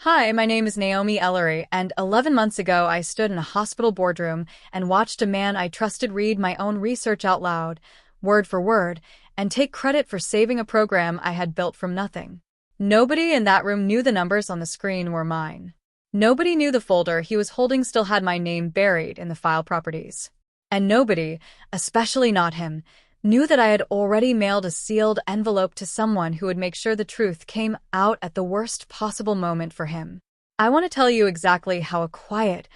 Hi, my name is Naomi Ellery, and 11 months ago I stood in a hospital boardroom and watched a man I trusted read my own research out loud, word for word, and take credit for saving a program I had built from nothing. Nobody in that room knew the numbers on the screen were mine. Nobody knew the folder he was holding still had my name buried in the file properties. And nobody, especially not him, knew that I had already mailed a sealed envelope to someone who would make sure the truth came out at the worst possible moment for him. I want to tell you exactly how a quiet,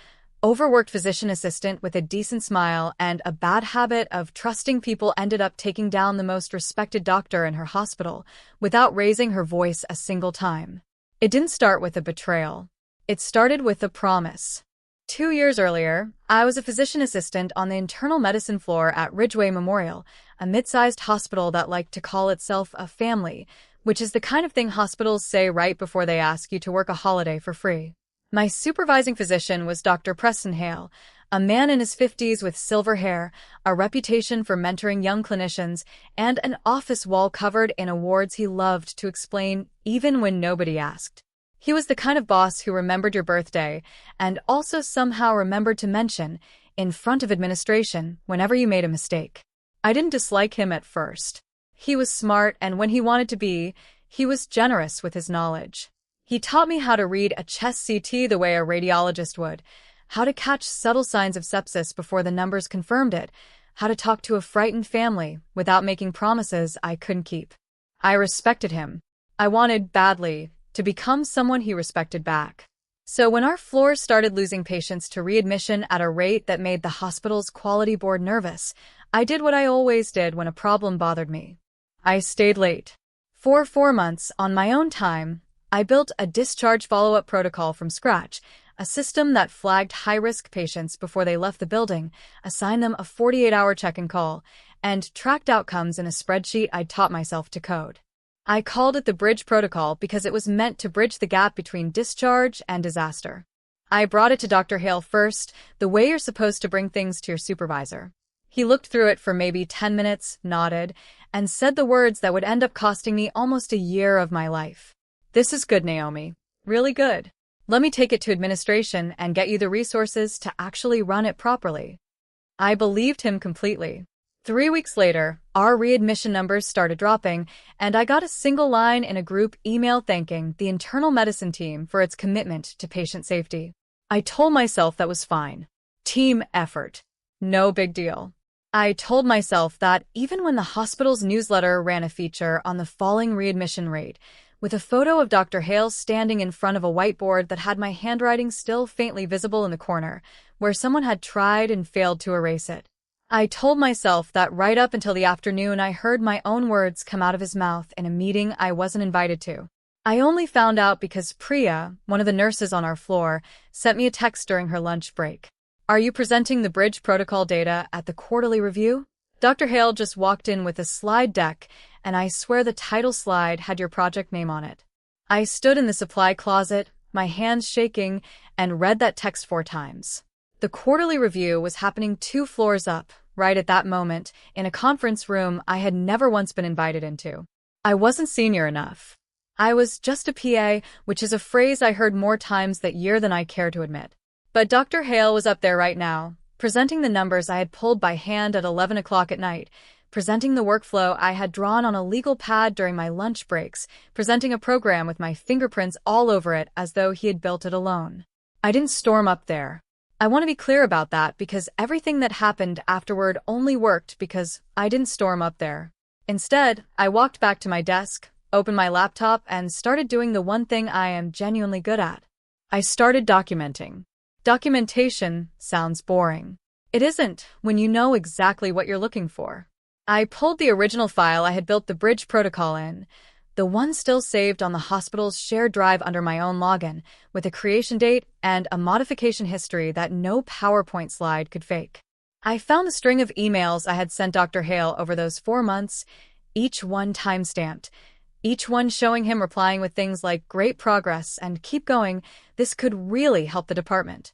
overworked physician assistant with a decent smile and a bad habit of trusting people ended up taking down the most respected doctor in her hospital without raising her voice a single time. It didn't start with a betrayal. It started with a promise. 2 years earlier, I was a physician assistant on the internal medicine floor at Ridgeway Memorial, a mid-sized hospital that liked to call itself a family, which is the kind of thing hospitals say right before they ask you to work a holiday for free. My supervising physician was Dr. Preston Hale, a man in his 50s with silver hair, a reputation for mentoring young clinicians, and an office wall covered in awards he loved to explain even when nobody asked. He was the kind of boss who remembered your birthday and also somehow remembered to mention, in front of administration, whenever you made a mistake. I didn't dislike him at first. He was smart, and when he wanted to be, he was generous with his knowledge. He taught me how to read a chest CT the way a radiologist would, how to catch subtle signs of sepsis before the numbers confirmed it, how to talk to a frightened family without making promises I couldn't keep. I respected him. I wanted badly to become someone he respected back. So when our floors started losing patients to readmission at a rate that made the hospital's quality board nervous, I did what I always did when a problem bothered me. I stayed late. For 4 months, on my own time, I built a discharge follow-up protocol from scratch, a system that flagged high-risk patients before they left the building, assigned them a 48-hour check-in call, and tracked outcomes in a spreadsheet I'd taught myself to code. I called it the Bridge Protocol because it was meant to bridge the gap between discharge and disaster. I brought it to Dr. Hale first, the way you're supposed to bring things to your supervisor. He looked through it for maybe 10 minutes, nodded, and said the words that would end up costing me almost a year of my life. "This is good, Naomi. Really good. Let me take it to administration and get you the resources to actually run it properly." I believed him completely. 3 weeks later, our readmission numbers started dropping, and I got a single line in a group email thanking the internal medicine team for its commitment to patient safety. I told myself that was fine. Team effort. No big deal. I told myself that even when the hospital's newsletter ran a feature on the falling readmission rate, with a photo of Dr. Hale standing in front of a whiteboard that had my handwriting still faintly visible in the corner, where someone had tried and failed to erase it. I told myself that right up until the afternoon I heard my own words come out of his mouth in a meeting I wasn't invited to. I only found out because Priya, one of the nurses on our floor, sent me a text during her lunch break. "Are you presenting the Bridge Protocol data at the quarterly review?" Dr. Hale just walked in with a slide deck, and I swear the title slide had your project name on it. I stood in the supply closet, my hands shaking, and read that text 4 times. The quarterly review was happening 2 floors up, right at that moment, in a conference room I had never once been invited into. I wasn't senior enough. I was just a PA, which is a phrase I heard more times that year than I care to admit. But Dr. Hale was up there right now, presenting the numbers I had pulled by hand at 11 o'clock at night, presenting the workflow I had drawn on a legal pad during my lunch breaks, presenting a program with my fingerprints all over it as though he had built it alone. I didn't storm up there. I want to be clear about that because everything that happened afterward only worked because I didn't storm up there. Instead, I walked back to my desk, opened my laptop, and started doing the one thing I am genuinely good at. I started documenting. Documentation sounds boring. It isn't when you know exactly what you're looking for. I pulled the original file I had built the Bridge Protocol in, the one still saved on the hospital's shared drive under my own login, with a creation date and a modification history that no PowerPoint slide could fake. I found the string of emails I had sent Dr. Hale over those 4 months, each one time-stamped, each one showing him replying with things like "great progress" and "keep going, this could really help the department."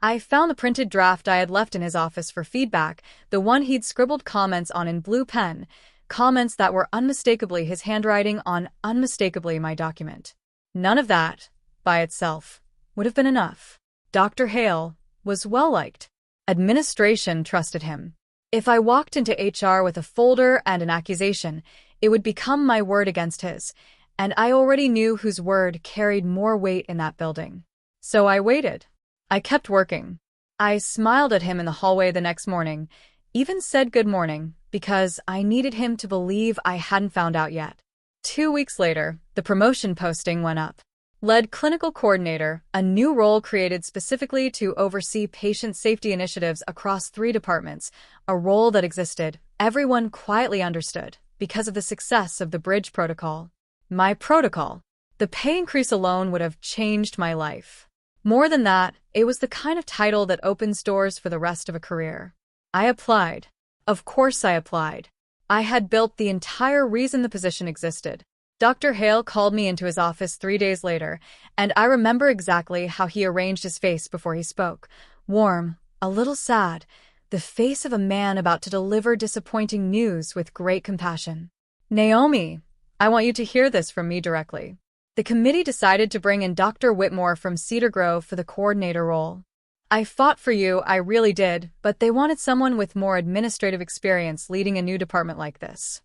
I found the printed draft I had left in his office for feedback, the one he'd scribbled comments on in blue pen, comments that were unmistakably his handwriting on unmistakably my document. None of that, by itself, would have been enough. Dr. Hale was well-liked. Administration trusted him. If I walked into HR with a folder and an accusation, it would become my word against his, and I already knew whose word carried more weight in that building. So I waited. I kept working. I smiled at him in the hallway the next morning, even said good morning, because I needed him to believe I hadn't found out yet. 2 weeks later, the promotion posting went up. Lead Clinical Coordinator, a new role created specifically to oversee patient safety initiatives across 3 departments, a role that existed, everyone quietly understood, because of the success of the Bridge Protocol. My protocol. The pay increase alone would have changed my life. More than that, it was the kind of title that opens doors for the rest of a career. I applied. Of course I applied. I had built the entire reason the position existed. Dr. Hale called me into his office 3 days later, and I remember exactly how he arranged his face before he spoke. Warm, a little sad, the face of a man about to deliver disappointing news with great compassion. Naomi, I want you to hear this from me directly. The committee decided to bring in Dr. Whitmore from Cedar Grove for the coordinator role. I fought for you, I really did, but they wanted someone with more administrative experience leading a new department like this.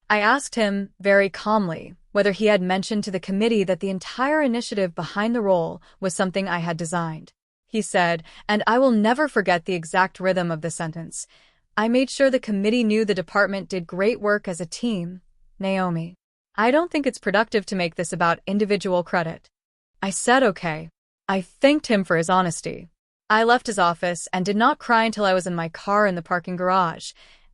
I asked him, very calmly, whether he had mentioned to the committee that the entire initiative behind the role was something I had designed. He said, and I will never forget the exact rhythm of the sentence, I made sure the committee knew the department did great work as a team. Naomi, I don't think it's productive to make this about individual credit. I said okay. I thanked him for his honesty. I left his office and did not cry until I was in my car in the parking garage,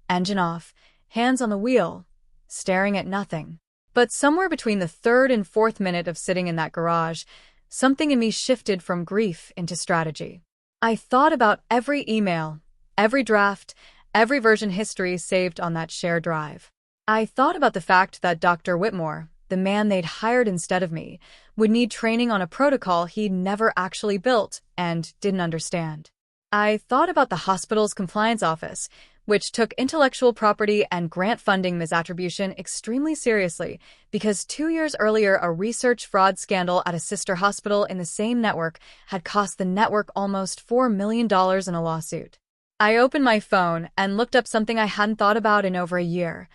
engine off, hands on the wheel, staring at nothing. But somewhere between the 3rd and 4th minute of sitting in that garage, something in me shifted from grief into strategy. I thought about every email, every draft, every version history saved on that shared drive. I thought about the fact that Dr. Whitmore, the man they'd hired instead of me, would need training on a protocol he'd never actually built and didn't understand. I thought about the hospital's compliance office, which took intellectual property and grant funding misattribution extremely seriously because 2 years earlier a research fraud scandal at a sister hospital in the same network had cost the network almost $4 million in a lawsuit. I opened my phone and looked up something I hadn't thought about in over a year.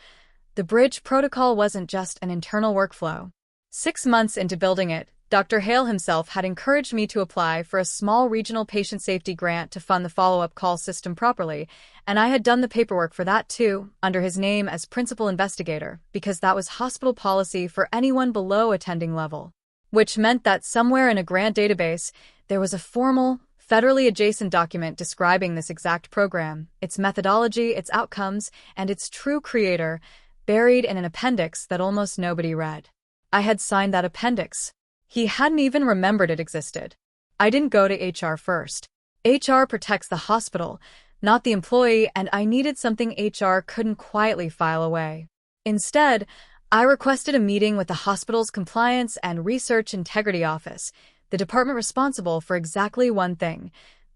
The Bridge Protocol wasn't just an internal workflow. 6 months into building it, Dr. Hale himself had encouraged me to apply for a small regional patient safety grant to fund the follow-up call system properly, and I had done the paperwork for that too, under his name as principal investigator, because that was hospital policy for anyone below attending level. Which meant that somewhere in a grant database, there was a formal, federally adjacent document describing this exact program, its methodology, its outcomes, and its true creator, buried in an appendix that almost nobody read. I had signed that appendix. He hadn't even remembered it existed. I didn't go to HR first. HR protects the hospital, not the employee, and I needed something HR couldn't quietly file away. Instead, I requested a meeting with the hospital's Compliance and Research Integrity Office, the department responsible for exactly one thing,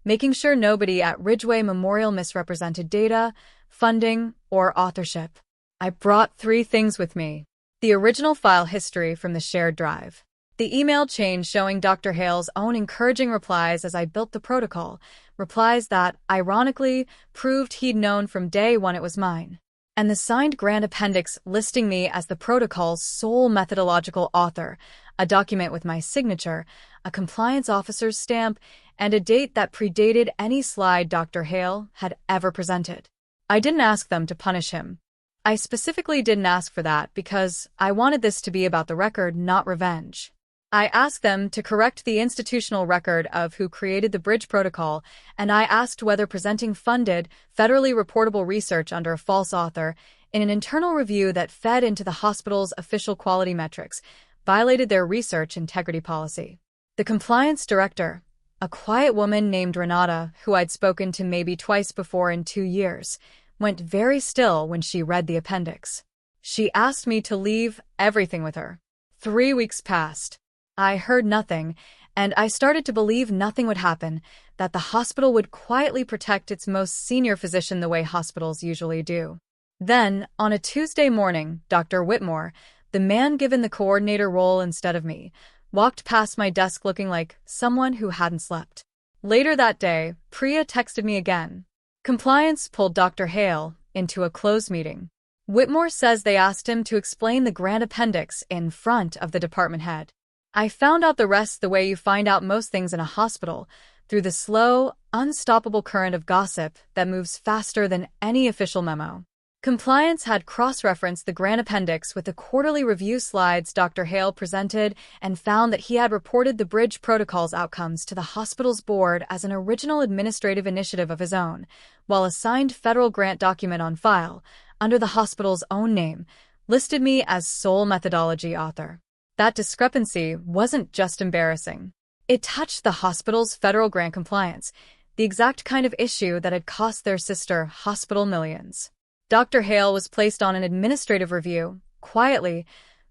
making sure nobody at Ridgeway Memorial misrepresented data, funding, or authorship. I brought 3 things with me. The original file history from the shared drive. The email chain showing Dr. Hale's own encouraging replies as I built the protocol, replies that, ironically, proved he'd known from day one it was mine. And the signed grant appendix listing me as the protocol's sole methodological author, a document with my signature, a compliance officer's stamp, and a date that predated any slide Dr. Hale had ever presented. I didn't ask them to punish him. I specifically didn't ask for that because I wanted this to be about the record, not revenge. I asked them to correct the institutional record of who created the Bridge Protocol, and I asked whether presenting funded, federally reportable research under a false author in an internal review that fed into the hospital's official quality metrics violated their research integrity policy. The compliance director, a quiet woman named Renata, who I'd spoken to maybe twice before in 2 years, went very still when she read the appendix. She asked me to leave everything with her. 3 weeks passed. I heard nothing, and I started to believe nothing would happen, that the hospital would quietly protect its most senior physician the way hospitals usually do. Then, on a Tuesday morning, Dr. Whitmore, the man given the coordinator role instead of me, walked past my desk looking like someone who hadn't slept. Later that day, Priya texted me again. Compliance pulled Dr. Hale into a closed meeting. Whitmore says they asked him to explain the grand appendix in front of the department head. I found out the rest the way you find out most things in a hospital, through the slow, unstoppable current of gossip that moves faster than any official memo. Compliance had cross-referenced the grand appendix with the quarterly review slides Dr. Hale presented and found that he had reported the bridge protocol's outcomes to the hospital's board as an original administrative initiative of his own, while a signed federal grant document on file, under the hospital's own name, listed me as sole methodology author. That discrepancy wasn't just embarrassing. It touched the hospital's federal grant compliance, the exact kind of issue that had cost their sister hospital millions. Dr. Hale was placed on an administrative review, quietly,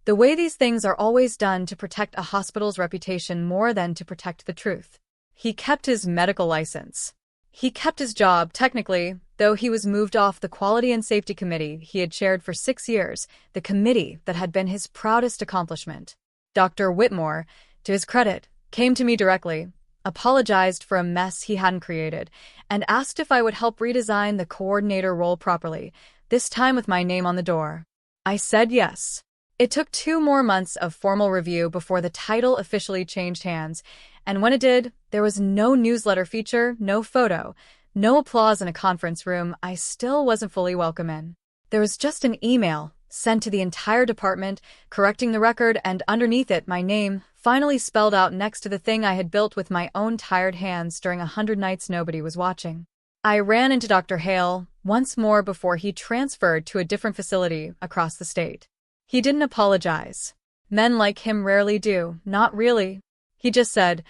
the way these things are always done to protect a hospital's reputation more than to protect the truth. He kept his medical license. He kept his job, technically, though he was moved off the Quality and Safety Committee he had chaired for 6 years, the committee that had been his proudest accomplishment. Dr. Whitmore, to his credit, came to me directly, apologized for a mess he hadn't created, and asked if I would help redesign the coordinator role properly, this time with my name on the door. I said yes. It took 2 more months of formal review before the title officially changed hands, and when it did, there was no newsletter feature, no photo, no applause in a conference room. I still wasn't fully welcome in. There was just an email, sent to the entire department, correcting the record, and underneath it my name, finally spelled out next to the thing I had built with my own tired hands during 100 nights nobody was watching. I ran into Dr. Hale once more before he transferred to a different facility across the state. He didn't apologize. Men like him rarely do, not really. He just said,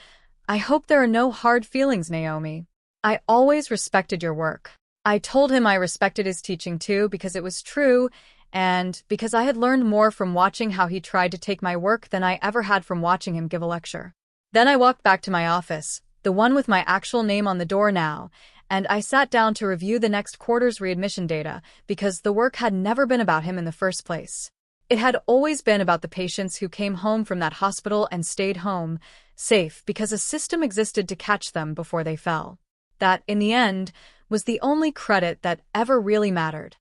"I hope there are no hard feelings, Naomi. I always respected your work." I told him I respected his teaching too because it was true, and because I had learned more from watching how he tried to take my work than I ever had from watching him give a lecture. Then I walked back to my office, the one with my actual name on the door now, and I sat down to review the next quarter's readmission data because the work had never been about him in the first place. It had always been about the patients who came home from that hospital and stayed home, safe because a system existed to catch them before they fell. That, in the end, was the only credit that ever really mattered.